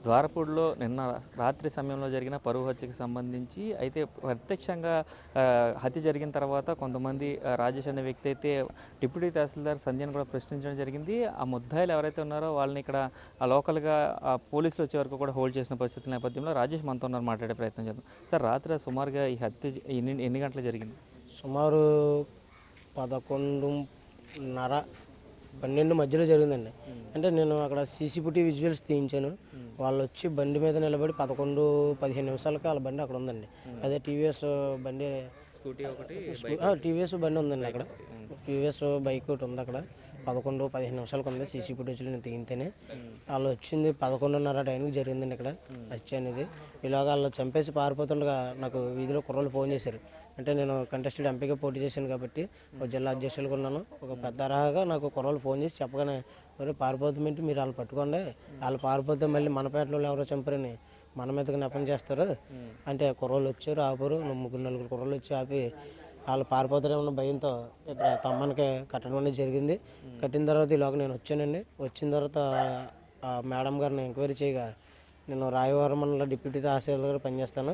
ద్వారపూడిలో నిన్న రాత్రి సమయంలో జరిగిన పరువు హత్యకు సంబంధించి అయితే ప్రత్యక్షంగా హత్య జరిగిన తర్వాత కొంతమంది రాజేష్ అనే వ్యక్తి అయితే డిప్యూటీ తహసీల్దార్ సంధ్యను కూడా ప్రశ్నించడం జరిగింది. ఆ ముద్దాయిలు ఎవరైతే ఉన్నారో వాళ్ళని ఇక్కడ లోకల్గా పోలీసులు వచ్చే వరకు కూడా హోల్డ్ చేసిన పరిస్థితుల నేపథ్యంలో రాజేష్ మనతో ఉన్నారు, మాట్లాడే ప్రయత్నం చేద్దాం. సార్, రాత్రి సుమారుగా ఈ హత్య ఎన్ని గంటలు జరిగింది? సుమారు 11:30, 12 మధ్యలో జరిగిందండి. అంటే నేను అక్కడ సీసీటీవీ విజువల్స్ తీయించాను. వాళ్ళు వచ్చి బండి మీద నిలబడి 11-15 నిమిషాలకి వాళ్ళ బండి అక్కడ ఉందండి. అదే టీవీఎస్ బండి, టీవీఎస్ బండి ఉందండి అక్కడ. టీవీఎస్ బైక్ ఒకటి ఉంది అక్కడ. 11-15 నిమిషాలకు ఉంది సీసీ ఫుటేజ్లో నేను తీగితేనే. వాళ్ళు వచ్చింది 11:30 టైంకి జరిగిందండి ఇక్కడ హత్య అనేది. ఇలాగ వాళ్ళు చంపేసి పారిపోతుండగా నాకు వీధిలో కుర్రోళ్ళు ఫోన్ చేశారు. అంటే నేను కంటెస్టెడ్ ఎంపీగా పోటీ చేశాను కాబట్టి ఒక జిల్లా అధ్యక్షులుగా ఉన్నాను. ఒక పెద్ద అర్హగా నాకు కుర్రోళ్ళు ఫోన్ చేసి చెప్పగానే, మరి పారిపోతామేంటి, మీరు వాళ్ళు పట్టుకోండి, వాళ్ళు పారిపోతే మళ్ళీ మన పేటలో ఎవరో చంపరని మన మీదకి నెపం చేస్తారు అంటే కుర్రోళ్ళు వచ్చారు, ఆపరు. 3-4 కుర్రోళ్ళు వచ్చి ఆపి వాళ్ళు పారిపోతారేమన్న భయంతో ఇక్కడ తమ్మనికి కట్టడం అనేది జరిగింది. కట్టిన తర్వాత ఈలోగా నేను వచ్చానండి. వచ్చిన తర్వాత మేడం గారిని ఎంక్వైరీ చేయగా, నేను రాయవరం మండల డిప్యూటీ తహసీల్దార్గా పనిచేస్తాను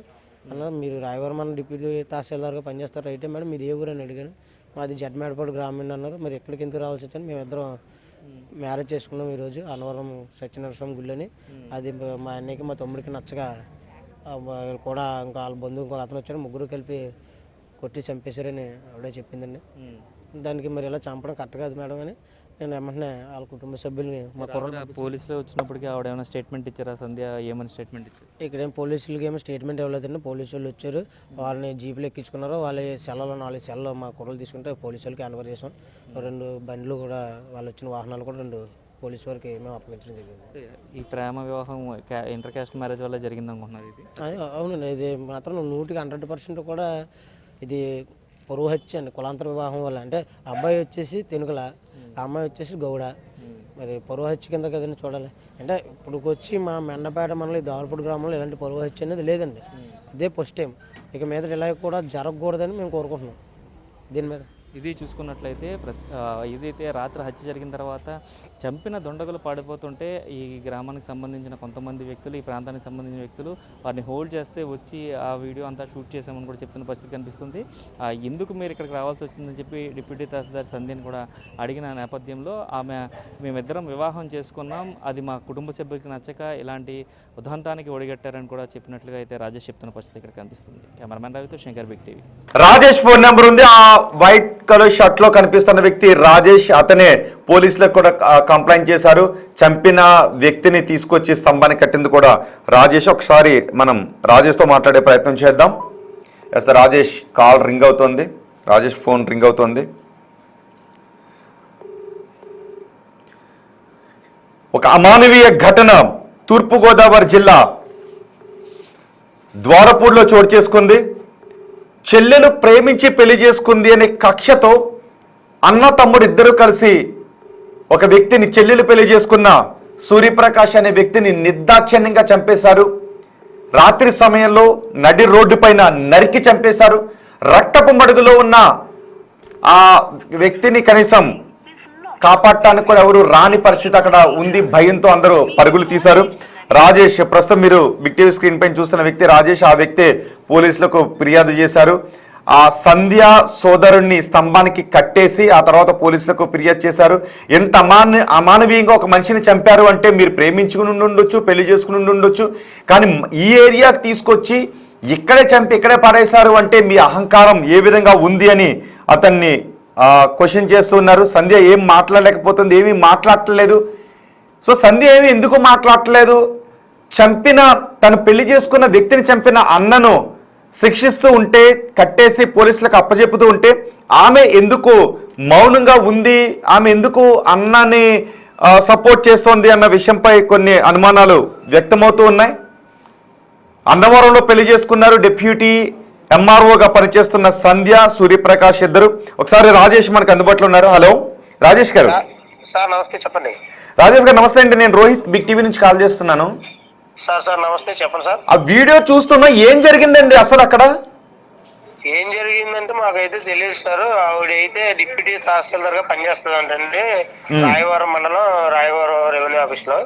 అన్న. మీరు రాయవరం మండల డిప్యూటీ తహసీల్దార్గా పనిచేస్తారు, అయితే మేడం మీది ఏ ఊరు అని అడిగాను. మాది జడ్మేడపాడు గ్రామీణ అన్నారు. మరి ఎక్కడికి ఎందుకు రావాల్సి వచ్చాను, మేమిద్దరం మ్యారేజ్ చేసుకున్నాం ఈరోజు అన్నవరం సత్యనరస్వామి గుళ్ళని. అది మా అన్నయ్యకి మా తమ్ముడికి నచ్చగా కూడా ఇంకా వాళ్ళ బంధువు ఇంకొక అతను వచ్చారు, ముగ్గురు కలిపి కొట్టి చంపేశారని ఆవిడే చెప్పిందండి. దానికి మరి ఇలా చంపడం కరెక్ట్ కాదు మేడం అని నేను వెంటనే వాళ్ళ కుటుంబ సభ్యుల్ని మా కుర్రోళ్ళు పోలీసులు వచ్చినప్పటికీ ఆవిడ ఏమైనా స్టేట్మెంట్ ఇచ్చారా? సంధ్య ఏమైనా స్టేట్మెంట్ ఇచ్చారు? ఇక్కడేం పోలీసులకి ఏమో స్టేట్మెంట్ ఇవ్వలేదండి. పోలీసు వాళ్ళు వచ్చారు, వాళ్ళని జీపులు ఎక్కించుకున్నారు. వాళ్ళ సెల్లలో 4 సెల్లు మా కుర్రలు తీసుకుంటే పోలీసు వాళ్ళకి హ్యాండ్ ఓవర్ చేసాం. 2 బండ్లు కూడా, వాళ్ళు వచ్చిన వాహనాలు కూడా 2 పోలీసు వారికి మేము అప్పగించడం జరిగింది. ఈ ప్రేమ వివాహం ఇంటర్ క్యాస్ట్ మ్యారేజ్ వల్ల జరిగింది అనుకుంటున్నారు ఇది? అవునండి, ఇది మాత్రం 100% కూడా ఇది పరువు హత్య అండి. కులాంతర వివాహం వల్ల. అంటే అబ్బాయి వచ్చేసి తెనుగుల, అమ్మాయి వచ్చేసి గౌడ. మరి పరువు హత్య కింద కదండి చూడాలి. అంటే ఇప్పుడు వచ్చి మా మెండపేట మనలో ద్వారపూడి గ్రామంలో ఇలాంటి పరువు హత్య అనేది లేదండి. ఇదే ఫస్ట్ టైం. ఇక మీద ఇలా కూడా జరగకూడదని మేము కోరుకుంటున్నాం. దీని మీద ఇది చూసుకున్నట్లయితే ఇదైతే రాత్రి హత్య జరిగిన తర్వాత చంపిన దుండగులు పాడిపోతుంటే ఈ గ్రామానికి సంబంధించిన కొంతమంది వ్యక్తులు, ఈ ప్రాంతానికి సంబంధించిన వ్యక్తులు వారిని హోల్డ్ చేస్తే వచ్చి ఆ వీడియో అంతా షూట్ చేసామని కూడా చెప్తున్న పరిస్థితి కనిపిస్తుంది. ఎందుకు మీరు ఇక్కడికి రావాల్సి వచ్చిందని చెప్పి డిప్యూటీ తహసీల్దార్ సంధ్యని కూడా అడిగిన నేపథ్యంలో ఆమె, మేమిద్దరం వివాహం చేసుకున్నాం, అది మా కుటుంబ సభ్యులకి నచ్చక ఇలాంటి ఉదంతానికి ఒడిగట్టారని కూడా చెప్పినట్లుగా అయితే రాజేష్ చెప్తున్న పరిస్థితి ఇక్కడ కనిపిస్తుంది. కెమెరామెన్ రవితో Shankar, big TV. Rajesh phone number ఉంది. ఆ వైట్ కలర్ షర్ట్ లో కనిపిస్తున్న వ్యక్తి రాజేష్. అతనే పోలీసులకు కూడా కంప్లైంట్ చేశారు. చంపిన వ్యక్తిని తీసుకొచ్చి స్తంభాన్ని కట్టింది కూడా రాజేష్. ఒకసారి మనం రాజేష్ తో మాట్లాడే ప్రయత్నం చేద్దాం. ఎస్, రాజేష్ కాల్ రింగ్ అవుతోంది. రాజేష్ ఫోన్ రింగ్ అవుతోంది. ఒక అమానవీయ ఘటన తూర్పుగోదావరి జిల్లా ద్వారపూడిలో చోటు చేసుకుంది. చెల్లెలు ప్రేమించి పెళ్లి చేసుకుంది అనే కక్షతో అన్న తమ్ముడు ఇద్దరు కలిసి ఒక వ్యక్తిని, చెల్లెలు పెళ్లి చేసుకున్న సూర్యప్రకాష్ అనే వ్యక్తిని నిర్దాక్షిణ్యంగా చంపేశారు. రాత్రి సమయంలో నడి రోడ్డు పైన నరికి చంపేశారు. రక్తపు మడుగులో ఉన్న ఆ వ్యక్తిని కనీసం కాపాడటానికి కూడా ఎవరు రాని పరిస్థితి అక్కడ ఉంది. భయంతో అందరూ పరుగులు తీశారు. రాజేష్, ప్రస్తుతం మీరు బిగ్ టీవీ స్క్రీన్ పైన చూస్తున్న వ్యక్తి రాజేష్. ఆ వ్యక్తే పోలీసులకు ఫిర్యాదు చేశారు. ఆ సంధ్య సోదరుణ్ణి స్తంభానికి కట్టేసి ఆ తర్వాత పోలీసులకు ఫిర్యాదు చేశారు. ఎంత అమానవీయంగా ఒక మనిషిని చంపారు అంటే, మీరు ప్రేమించుకుని ఉండొచ్చు, పెళ్లి చేసుకుని ఉండొచ్చు, కానీ ఈ ఏరియాకి తీసుకొచ్చి ఇక్కడే చంపి ఇక్కడే పడేశారు అంటే మీ అహంకారం ఏ విధంగా ఉంది అని అతన్ని క్వశ్చన్ చేస్తున్నారు. సంధ్య ఏం మాట్లాడలేకపోతుంది, ఏమీ మాట్లాడట్లేదు. సో సంధ్య ఏమి ఎందుకు మాట్లాడట్లేదు? చంపిన, తను పెళ్లి చేసుకున్న వ్యక్తిని చంపిన అన్నను శిక్షిస్తూ ఉంటే, కట్టేసి పోలీసులకు అప్పచెపుతూ ఉంటే ఆమె ఎందుకు మౌనంగా ఉంది? ఆమె ఎందుకు అన్నని సపోర్ట్ చేస్తోంది అన్న విషయంపై కొన్ని అనుమానాలు వ్యక్తమవుతూ ఉన్నాయి. అన్నవరంలో పెళ్లి చేసుకున్నారు. డిప్యూటీ ఎంఆర్ఓగా పనిచేస్తున్న సంధ్య, సూర్యప్రకాష్ ఇద్దరు. ఒకసారి రాజేష్ మనకు అందుబాటులో ఉన్నారు. హలో రాజేష్ గారు. సార్ నమస్తే, చెప్పండి. రాజేష్ గారు నమస్తే అండి, నేను రోహిత్ బిగ్ టీవీ నుంచి కాల్ చేస్తున్నాను. సార్ నమస్తే, చెప్పండి సార్. ఆ వీడియో చూస్తున్నా, ఏం జరిగిందండి అసలు అక్కడ? ఏం జరిగిందంటే మాకైతే తెలియదు సార్. ఆవిడైతే డిప్యూటీ తహసీల్దార్ గా పనిచేస్తుంది అంటండి, రాయవరం మండలం, రాయవరం రెవెన్యూ ఆఫీస్ లో.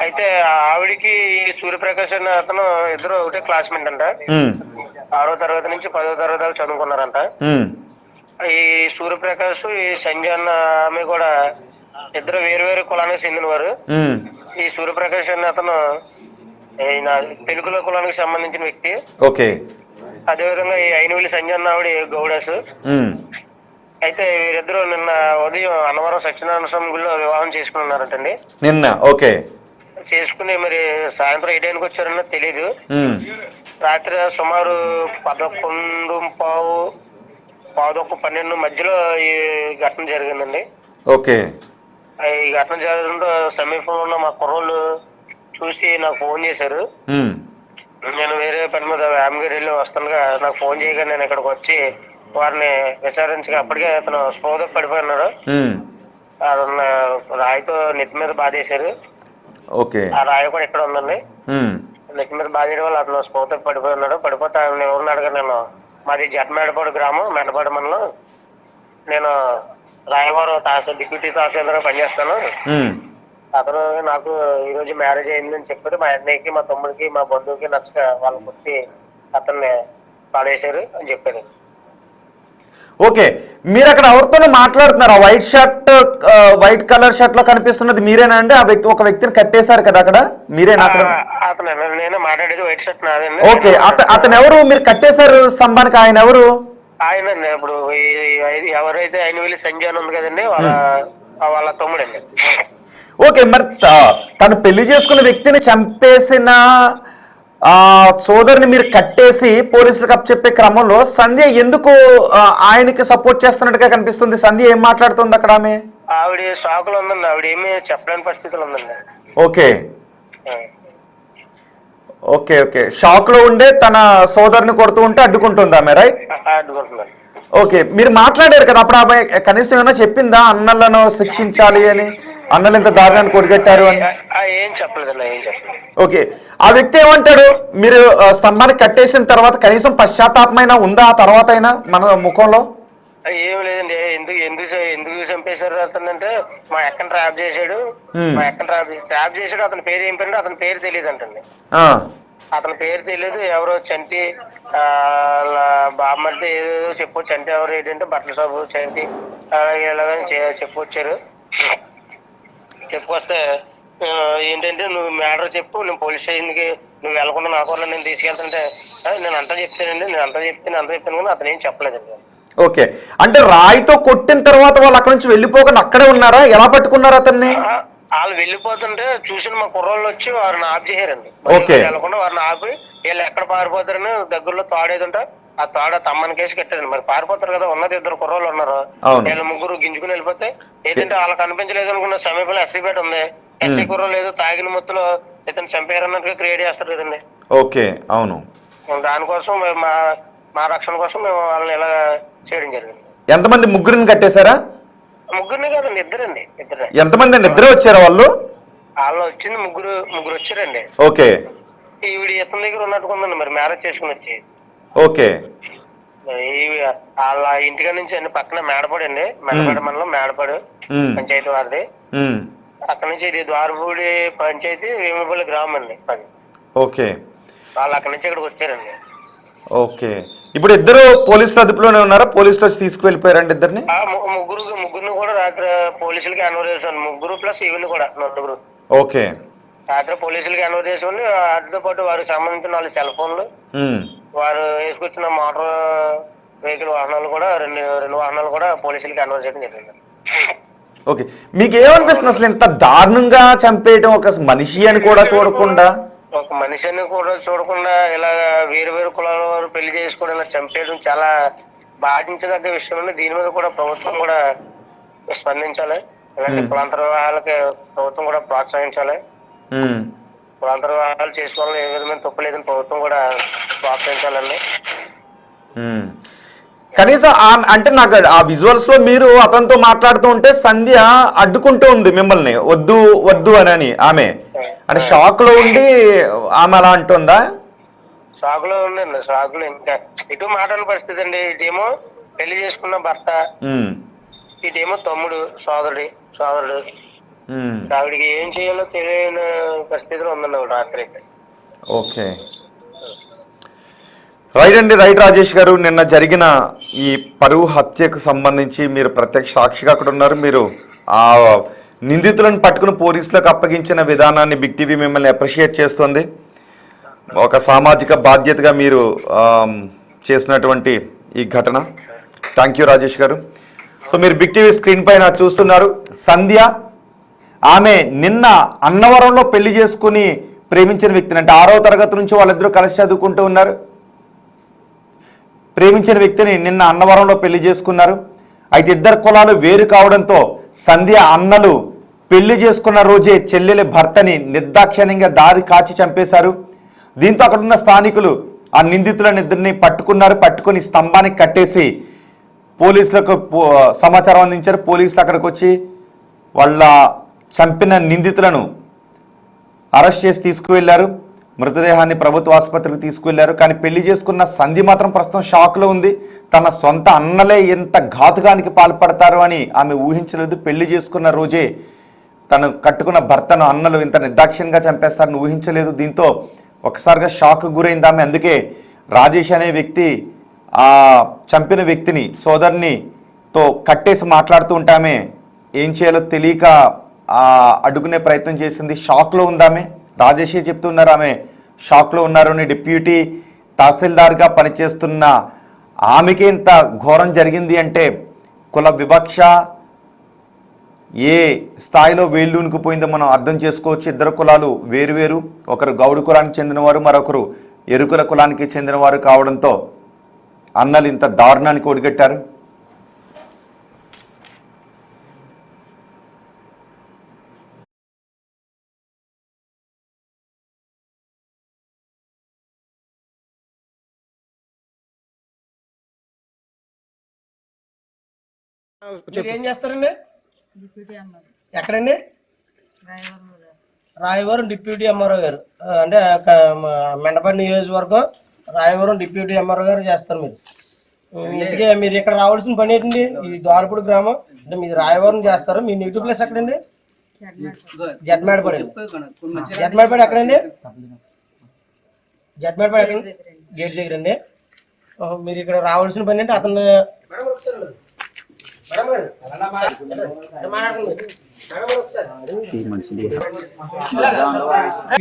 అయితే ఆవిడికి ఈ సూర్యప్రకాష్ అనే అతను ఇద్దరు ఒకటే క్లాస్మేట్ అంట. ఉమ్, 6వ తరగతి నుంచి 10వ తరగతి దాకా చదువుకున్నారంట. ఉమ్, ఈ సూర్యప్రకాష్ ఈ సంజయ్ అన్న ఆమె కూడా ఇద్దరు వేరు వేరు కులానికి చెందినవారు. ఉమ్, ఈ సూర్యప్రకాష్ అనే అతను ఈయన తెలుగుల కులానికి సంబంధించిన వ్యక్తి. ఓకే. అదేవిధంగా ఈ అయినవెల్లి సంజయ్ అన్న ఆవిడ గౌడాస్. ఉమ్, అయితే వీరిద్దరూ నిన్న ఉదయం అన్నవరం సత్యనారాయణ స్వామి గుడిలో వివాహం చేసుకున్నారంటండి. నిన్న ఓకే. చేసుకుని మరి సాయంత్రం ఏ టైంకి వచ్చారన్నది తెలీదు. ఉమ్, రాత్రి సుమారు 11:15, 11:12 మధ్యలో ఈ ఘటన జరిగిందండి. ఓకే. ఈ ఘటన జరగడంతో సమీపంలో ఉన్న మా కుర్రోళ్ళు చూసి నాకు ఫోన్ చేశారు. ఉమ్, నేను వేరే పని మీద రామగిరి వెళ్ళి వస్తుండగా నాకు ఫోన్ చేయగా నేను ఇక్కడికి వచ్చి వారిని విచారించగా అప్పటికే అతను స్పృహ పడిపోయినాడు. ఉమ్, అతను రాయితో నెత్తి మీద బాధేశారు. ఓకే. ఆ రాయి కూడా ఇక్కడ ఉందండి. ఉమ్, నెత్తి మీద బాధేయడం వల్ల అతను స్పృహ పడిపోయి ఉన్నాడు. పడిపోతే ఆయన ఎవరిని అడగా నేను మాది జట్మేడపాడు గ్రామం, మెడపాడు మండలం, నేను రాయవరం డిప్యూటీ తహసీల్దార్ పనిచేస్తాను. ఉమ్, అతను నాకు ఈ రోజు మ్యారేజ్ అయిందని చెప్పారు. మా అన్నయ్యకి, మా తమ్ముడికి, మా బంధువుకి నచ్చక వాళ్ళు కొట్టి అతన్ని పడేశారు అని చెప్పారు. ఓకే. మీరు అక్కడ ఎవరితోనూ మాట్లాడుతున్నారా? White shirt, white colour shirt లో కనిపిస్తున్నది మీరేనా అండి? ఆ వ్యక్తి, ఒక వ్యక్తిని కట్టేశారు కదా అక్కడ, మీరేనా అక్కడ? అతను నేనే మాట్లాడేది, వైట్ షర్ట్ నాదండి. ఓకే. అతను ఎవరు? మీరు కట్టేశారు స్తంభానికి, ఆయన ఎవరు? ఆయన ఇప్పుడు ఎవరైతే ఆయన వెళ్ళి సంజయ్ ఉంది కదండి, వాళ్ళ తమ్ముడండి. ఓకే. మరి తను పెళ్లి చేసుకున్న వ్యక్తిని చంపేసిన సోదరిని మీరు కట్టేసి పోలీసులకు అప్పచెప్పే క్రమంలో సంధ్య ఎందుకు ఆయనకి సపోర్ట్ చేస్తున్నట్టుగా కనిపిస్తుంది? సంధ్య ఏం మాట్లాడుతుంది అక్కడ? ఆవిడ షాకులో ఉందండి. ఆవిడ ఏమీ చెప్పలేని పరిస్థితులు ఉందండి. Okay, okay, okay. షాక్ లో ఉండే తన సోదరిని కొడుతూ ఉంటే అడ్డుకుంటుంది ఆమె, రైట్? అడ్డుకుంటున్నాను. ఓకే. మీరు మాట్లాడారు కదా అప్పుడు, ఆమె కనీసం ఏమైనా చెప్పిందా అన్నలను శిక్షించాలి అని, అన్నలు ఇంత దారుణాన్ని కొడిగట్టారు అని? ఏం చెప్పలేదండి, ఏం చెప్పలేదు. ఓకే. ఆ వ్యక్తి ఏమంటాడు? మీరు స్తంభానికి కట్టేసిన తర్వాత కనీసం పశ్చాత్తాపమైనా ఉందా ఆ తర్వాత అయినా మన ముఖంలో? ఏం లేదండి. ఎందుకు చంపేశారు అతనంటే, మా అక్కని ట్రాప్ చేశాడు. మా అక్కని ట్రాప్ చేశాడు. అతని పేరు ఏం పేరు? అతని పేరు తెలియదు అంటండి. అతని పేరు తెలియదు. ఎవరో చంటి బామ్మర్ది ఏదో చెప్పు. చంటి ఎవరు ఏంటంటే బట్టల షాపు చంటి ఇలాగని చెప్పొచ్చారు. చెప్పుకొస్తే ఏంటంటే నువ్వు మ్యాటర్ చెప్పు, నేను పోలీస్ స్టేషన్కి నువ్వు వెళ్లకుండా నా కూడా నేను తీసుకెళ్తుంటే నేను అంతా చెప్తానండి, నేను అంతా చెప్తాను కానీ అతను ఏం చెప్పలేదండి. ఓకే. అంటే రాయితో కొట్టిన తర్వాత వాళ్ళు అక్కడ నుంచి వెళ్ళిపోకుండా అక్కడే ఉన్నారా? ఎలా పట్టుకున్నారు అతన్ని? వాళ్ళు వెళ్ళిపోతుంటే చూసిన మా కుర్రోళ్ళు వచ్చి వారిని ఆఫ్ చేశారండి. వెళ్ళకుండా వారిని ఆపి వీళ్ళు ఎక్కడ పారిపోతారని దగ్గరలో తాడేదంటే ఆ తాడ తమ్మని కేసు కట్టారండి. మరి పారిపోతారు కదా, ఉన్నది 2 కుర్రోళ్ళు ఉన్నారు. వీళ్ళు 3 గింజుకుని వెళ్ళిపోతే ఏంటంటే వాళ్ళకి కనిపించలేదు అనుకున్న సమీపంలో ఎస్సీ పేట ఉంది. ఎస్సీ కుర్రోళ్ళు ఏదో తాగిన మొత్తులో ఇతను చంపారన్నట్టుగా క్రియేట్ చేస్తారు కదండి. ఓకే, అవును. దానికోసం మా రక్షణ కోసం మేము వాళ్ళని ఇలా చేయడం జరిగింది. ఎంతమంది? ముగ్గురిని కట్టేశారా? ముగ్గురిని కాదండి, ఇద్దరండి. ఎంతమంది అండి? ఇద్దరే వచ్చారా వాళ్ళు? వాళ్ళు వచ్చింది ముగ్గురు వచ్చారండి. ఓకే. ఈవిడ ఇతని దగ్గర ఉన్నట్టుకుందండి, మరి మ్యారేజ్ చేసుకుని వచ్చి. ఓకే. వాళ్ళ ఇంటికాడ నుంచి అండి పక్కన మేడపాడు అండి, మెడపాడు మండలం మేడపాడు పంచాయతీ వారిది. అక్కడ నుంచి ఇది ద్వారపూడి పంచాయతీ వేములపల్లి గ్రామం అండి అది. ఓకే. వాళ్ళు అక్కడ నుంచి ఇక్కడికి వచ్చారండి. ఓకే. ఇప్పుడు ఇద్దరు పోలీసుల అదుపులోనే ఉన్నారా? పోలీసులు వచ్చి తీసుకువెళ్ళిపోయారండి ఇద్దరిని? ముగ్గురిని కూడా రాత్రి పోలీసులకి అనౌన్స్ చేశాను. ముగ్గురు ప్లస్ ఈవిని కూడా 4. ఓకే. రాత్రి పోలీసులకి అనౌన్స్ చేసుకుని వాటితో పాటు వారికి సంబంధించిన 4 సెల్ ఫోన్లు, వారు వేసుకొచ్చిన మోటార్ వెహికల్ వాహనాలు కూడా 2 వాహనాలు కూడా పోలీసులకి అనౌన్స్ చేయడం జరిగింది. ఓకే. మీకు ఏమనిపిస్తుంది అసలు ఇంత దారుణంగా చంపేయడం? ఒక మనిషి అని కూడా చూడకుండా, ఒక మనిషిని కూడా చూడకుండా ఇలా వేరు కులాల వారు పెళ్లి చేసుకోవడం, ఇలా చంపేయడం చాలా బాధించదగ్గ విషయం. దీని మీద కూడా ప్రభుత్వం కూడా స్పందించాలి. ఇలాంటి కులాంతర వివాహాలకి ప్రభుత్వం కూడా ప్రోత్సహించాలి. కులాంతర వివాహాలు చేసుకోవాలని ఏ విధమైన తప్పు లేదని ప్రభుత్వం కూడా ప్రోత్సహించాలండి. కనీసం అంటే నాకు ఆ విజువల్స్ లో మీరు అతనితో మాట్లాడుతూ ఉంటే సంధ్య అడ్డుకుంటూ ఉంది మిమ్మల్ని, వద్దు వద్దు అని. ఆమె అంటే షాక్ లో ఉండి ఆమె అలా అంటుందా? షాక్ లో ఉండండి. షాక్ లో ఇంకా ఇటు మాట్లాడిన పరిస్థితి అండి. ఇటేమో పెళ్లి చేసుకున్న భర్త, ఇటేమో తమ్ముడు, సోదరుడు. ఇంకా ఆవిడకి ఏం చేయాలో తెలియని పరిస్థితిలో ఉందండి ఆవిడ రాత్రి అయితే. ఓకే, రైట్ అండి. రైట్ రాజేష్ గారు, నిన్న జరిగిన ఈ పరువు హత్యకు సంబంధించి మీరు ప్రత్యక్ష సాక్షిగా అక్కడ ఉన్నారు. మీరు ఆ నిందితులను పట్టుకుని పోలీసులకు అప్పగించిన విధానాన్ని బిగ్ టీవీ మిమ్మల్ని అప్రిషియేట్ చేస్తుంది. ఒక సామాజిక బాధ్యతగా మీరు చేసినటువంటి ఈ ఘటన. థ్యాంక్ యూ రాజేష్ గారు. సో మీరు బిగ్ టీవీ స్క్రీన్ పైన చూస్తున్నారు సంధ్య. ఆమె నిన్న అన్నవరంలో పెళ్లి చేసుకుని ప్రేమించిన వ్యక్తిని, అంటే 6వ తరగతి నుంచి వాళ్ళిద్దరూ కలిసి చదువుకుంటూ ఉన్నారు. ప్రేమించిన వ్యక్తిని నిన్న అన్నవరంలో పెళ్లి చేసుకున్నారు. అయితే ఇద్దరు కులాలు వేరు కావడంతో సంధ్య అన్నలు పెళ్లి చేసుకున్న రోజే చెల్లెలి భర్తని నిర్దాక్షిణ్యంగా దారి కాచి చంపేశారు. దీంతో అక్కడున్న స్థానికులు ఆ నిందితులను ఇద్దరిని పట్టుకున్నారు. పట్టుకుని స్తంభానికి కట్టేసి పోలీసులకు సమాచారం అందించారు. పోలీసులు అక్కడికి వచ్చి వాళ్ళ చంపిన నిందితులను అరెస్ట్ చేసి తీసుకువెళ్లారు. మృతదేహాన్ని ప్రభుత్వ ఆసుపత్రికి తీసుకువెళ్లారు. కానీ పెళ్లి చేసుకున్న సంధి మాత్రం ప్రస్తుతం షాక్లో ఉంది. తన సొంత అన్నలే ఎంత ఘాతుకానికి పాల్పడతారు అని ఆమె ఊహించలేదు. పెళ్లి చేసుకున్న రోజే తను కట్టుకున్న భర్తను అన్నలు ఇంత నిర్దాక్షిణ్యంగా చంపేస్తారని ఊహించలేదు. దీంతో ఒకసారిగా షాక్ గురైంది ఆమె. అందుకే రాజేష్ అనే వ్యక్తి ఆ చంపిన వ్యక్తిని సోదరునితో కట్టేసి మాట్లాడుతూ ఉంటామే ఏం చేయాలో తెలియక అడ్డుకునే ప్రయత్నం చేసింది. షాక్లో ఉందామె. రాజేషే చెప్తున్నారు ఆమె షాక్లో ఉన్నారు అని. డిప్యూటీ తహసీల్దార్గా పనిచేస్తున్న ఆమెకి ఇంత ఘోరం జరిగింది అంటే కుల వివక్ష ఏ స్థాయిలో వేళ్ళూనుకుపోయిందో మనం అర్థం చేసుకోవచ్చు. ఇద్దరు కులాలు వేరువేరు. ఒకరు గౌడు కులానికి చెందినవారు, మరొకరు ఎరుకుల కులానికి చెందినవారు కావడంతో అన్నలు ఇంత దారుణానికి ఒడిగట్టారు. ఏం చేస్తారండి? ఎక్కడండి? రాయవరం డిప్యూటీ ఎంఆర్ఓ గారు, అంటే మెండపల్లి నియోజకవర్గం రాయవరం డిప్యూటీ ఎంఆర్ఓ గారు చేస్తారు. మీరు ఇంటికే మీరు ఇక్కడ రావాల్సిన పని ఏంటండి? ఈ ద్వారపూడి గ్రామం అంటే మీరు రాయవరం చేస్తారు. మీ నెగిటివ్ ప్లేస్ ఎక్కడండి? జడ్మేడపడి. జడ్మేడపడి ఎక్కడండి? జడ్మేడపడి ఎక్కడండి? గేట్ దగ్గర అండి. మీరు ఇక్కడ రావాల్సిన పని ఏంటి? అతను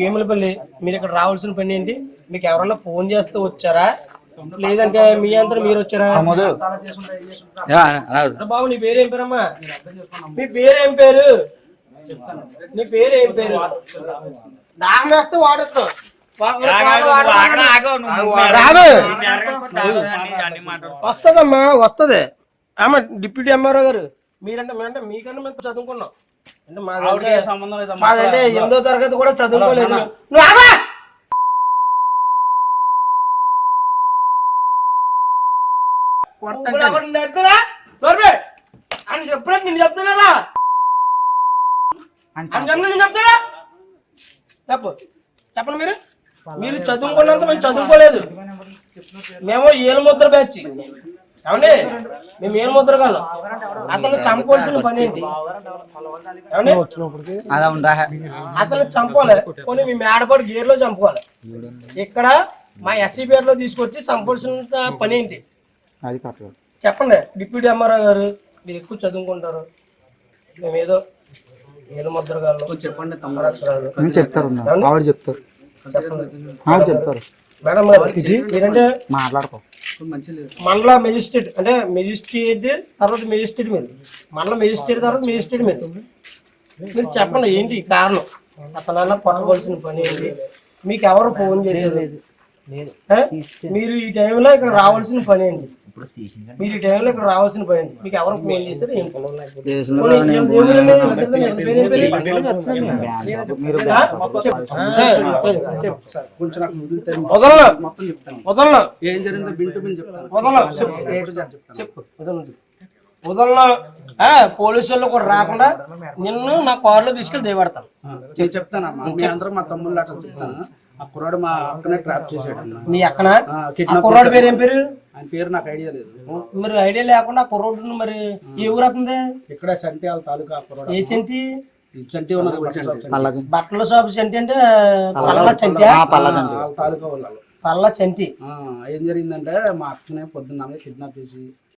వేములపల్లి మీరు ఇక్కడ రావాల్సిన పని ఏంటి? మీకు ఎవరన్నా ఫోన్ చేస్తూ వచ్చారా, లేదంటే మీ అంతా మీరు వచ్చారా? బాబు నీ పేరు ఏం పేరమ్మా? మీ పేరు ఏం పేరు? నీ పేరు ఏం పేరు? దాహం వేస్తే వాడేస్తాం. వస్తుందమ్మా, వస్తుంది. ఆమె డిప్యూటీ ఎంఆర్ఓ గారు మీరంటే మీకన్నా మేము చదువుకున్నాం. అంటే మాదంటే 8వ తరగతి కూడా చదువుకోలేదు. చెప్పలేదు, నేను చెప్తున్నా. చెప్పండి. మీరు చదువుకున్నంత మేము చదువుకోలేదు. మేము ఏలుముద్ర బ్యాచ్. ఏమండి? మేము ఏం ముద్ర కాదు. అతను చంపాల్సిన పని ఏంటి? అతను చంపాలి. కొన్ని మీ మేడపాటు గేర్లో చంపుకోవాలి. ఇక్కడ మా ఎస్సీ పేరులో తీసుకొచ్చి చంపాల్సిన పని ఏంటి చెప్పండి. డిప్యూటీ ఎంఆర్ఓ గారు మీరు ఎక్కువ చదువుకుంటారు. మేము ఏదో ఏలు ముద్ర కాదు చెప్పండి. చెప్తారు మేడం మీరంటే మాట్లాడుకో. మండల మెజిస్ట్రేట్ అంటే మెజిస్ట్రేట్ తర్వాత మెజిస్ట్రేట్ మీద, మండల మెజిస్ట్రేట్ తర్వాత మెజిస్ట్రేట్ మీద. మీరు చెప్పండి ఏంటి కారణం? అతను పట్టుకోవాల్సిన పని ఏంటి? మీకు ఎవరు ఫోన్ చేసేది? మీరు ఈ టైంలో ఇక్కడ రావాల్సిన పని ఏంటి? మీరు ఈ టైంలో ఇక్కడ రావాల్సిన పని ఏంటి? మీకు ఎవరు ఫోన్ చేశారు? ఏం వదలను. పోలీసు వాళ్ళు కూడా రాకుండా నిన్ను నా కారులో తీసుకెళ్ళి దేవడతాను. చెప్తానమ్మా, మీ అందరూ మా తమ్ముళ్ళు అట్లా చెప్తాను. ఆ కుర్రాడు మా అక్కనే ట్రాప్ చేసాడు. మీ అక్కన? కుర్రాడు పేరు ఏం పేరు? ఆయన పేరు నాకు ఐడియా లేదు. మరి ఐడియా లేకుండా కుర్రోడు మరి ఏ ఊరు అవుతుంది? ఇక్కడ చంటి వాళ్ళ తాలూకా కుర్రాడు. ఏ చంటి? ఈ చంటి ఉన్నారు బట్టల షాప్ చంటి. పల్లకి బట్టల షాప్ చంటి అంటే పల్ల చంటి వాళ్ళ తాలూకా వాళ్ళు పల్ల చంటి. ఏం జరిగిందంటే మా అక్కనే పొద్దున్న కిడ్నాప్ చేసి